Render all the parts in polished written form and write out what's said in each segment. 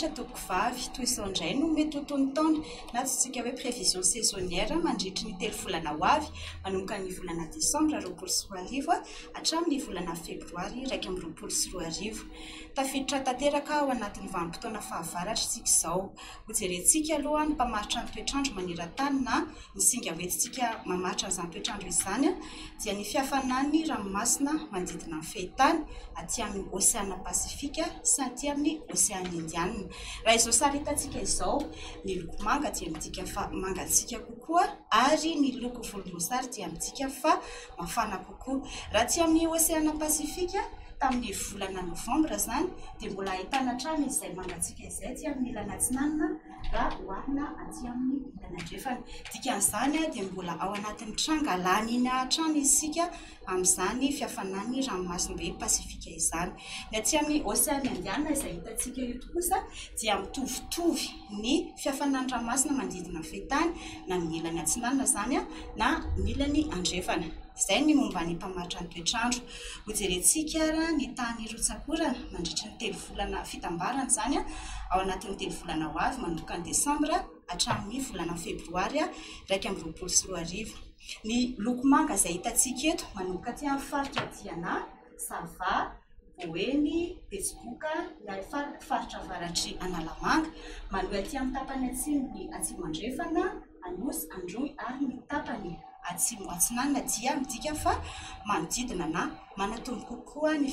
Mahafinaritra tompoko vavy toy izao indray no mety ho taona na tsika hoe prévision saisonnière mandritra ny 3 volana ho avy manomboka ny volana décembre 2024 hatramin'ny volana febroary 2024. Tafiditra tanteraka ao anatin'ny vanim-potoana fahavaratra isika izao. Ho jerentsika aloha ny mpamaritra ny toetrandro maneran-tany na ny singa hoentintsika mamaritra an'izany toetrandro izany dia ny fihafanan'ny ranomasina manodidina ny fehintany aty amin'ny Oceana Pasifika sy aty amin'ny Oceana Indiana. Raha izao sary hitantsika izao, ny loko manga dia midika fa mangatsika kokoa ary ny loko volomboasary dia midika fa mafana kokoa. Raha aty amin'ny Oceana Pasifika tamin'ny volana novambra zany dia mbola ahitana trano izay mangatsika izay aty amin'ny ilana atsinanana raha oharina aty amin'ny ilana andrefana. Dikan'izany dia mbola ao anatin'ny trangalanina trano isika amin'izany fihafanan'ny ranomasimbe Pasifika izany. Ny aty amin'ny Oceana Indiana izay hitantsika eto kosa dia mitovitovy ny fihafanan'ny ranomasina manodidina fehintany na ny ilany atsinanana zany na ny ilany andrefana. Izay ny momba ny mpamaritra ny toetrandro. Ho jerentsika ny tany rotsakorana mandritra ny 3 volana fitambarana zany ao anatin'ny 3 volana ho avy manomboka ny desambra hatramin'ny volana febroary 2024. Ny loko manga izay hitantsika eto manomboka aty amin'ny faritra Diana, Sava, Boeny, Betsiboka, ny faritra avaratry Analamanga, manohy aty amin'ny tapany atsimo ny atsimo andrefana, Anosy, Androy ary ny tapany atsimo atsinanana dia midika fa manodidina na manatombo kokoa ny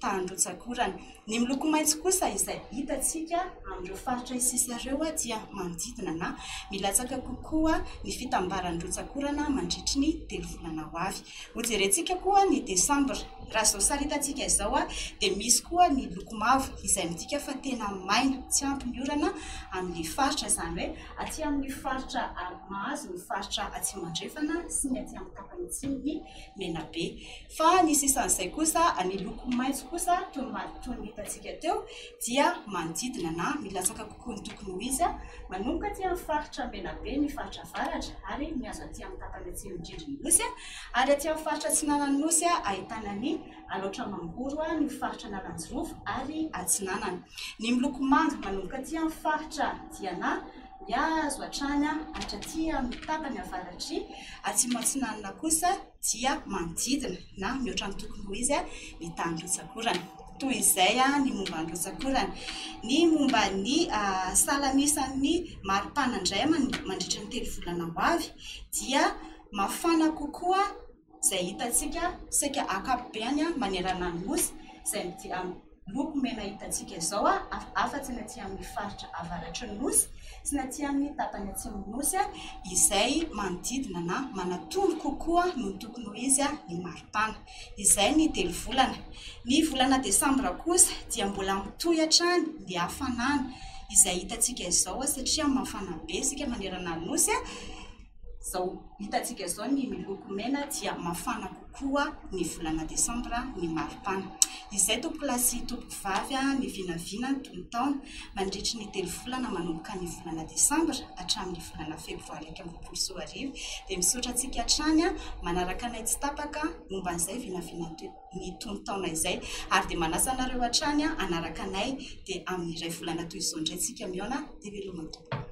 tany rotsakorana. Ny miloko maitso kosa izay hitantsika amin'ireo faritra isisa ireo dia manodidina na milatsaka kokoa ny fitambaran'ny rotsakorana mandritra ny 3 volana ho avy. Ho jerentsika koa ny desambra. Raha izao sary hitantsika izao dia misy koa ny loko mavo izay midika fa tena maina, tsy ampy ny orana amin'ny faritra izany hoe aty amin'ny faritra Mahazo, ny faritra atsimo andrefana sy ny aty amin'ny tapany atsimo ny Menabe. Fa ny sisan'izay kosa ny loko maitso kosa toy ny hitantsika teo dia manodidina na milatsaka kokoa ny tokony ho izy manomboka aty amin'ny faritra Menabe ny faritra avaratra ary miazo aty amin'ny tapany atsimo indrindra nosy ary aty amin'ny faritra atsinanana nosy ahitana ny aloatra mangoro ny faritra Nalanjorofo ary atsinanana. Ny miloko manga manomboka aty amin'ny faritra Diana miazo hatrany hatraty amin'ny tapany avaratry atsimo atsinanana kosa dia manodidina na mihoatra ny tokony ho izy ny tany rotsakorana. Toy izay ny momba ny rotsakorana. Ny momba ny salamisan'ny maripana indray mandritra ny 3 volana ho avy dia mafana kokoa izay hitantsika saika akapobeany manerana ny nosy izay loko mena hitantsika izao afa-tsy ny aty amin'ny faritra avaratry ny nosy sy ny aty amin'ny tapany atsimo nosy izay manodidina na manatombo kokoa no tokony ho izy ny maripana. Izay ny 3 volana. Ny volana desambra kosa dia mbola mitohy hatrany ny hafanana izay hitantsika izao satria mafana be isika manerana ny nosy. Zao hitantsika izao ny miloko mena dia mafana kokoa ny volana desambra ny maripana. Izay tompoko lasy tompoko vavy ny vinavina ny tonon-taona mandritra ny 3 volana manomboka ny volana desambra hatramin'ny volana febroary 2024 dia misaotra antsika hatrany manaraka anay tsy tapaka momba an'izay vinavina ny tonon-taona izay ary dia manasa anareo hatrany anaraka anay dia amin'ny 2 volana toy izao indray tsika miona dia velomana tompoko.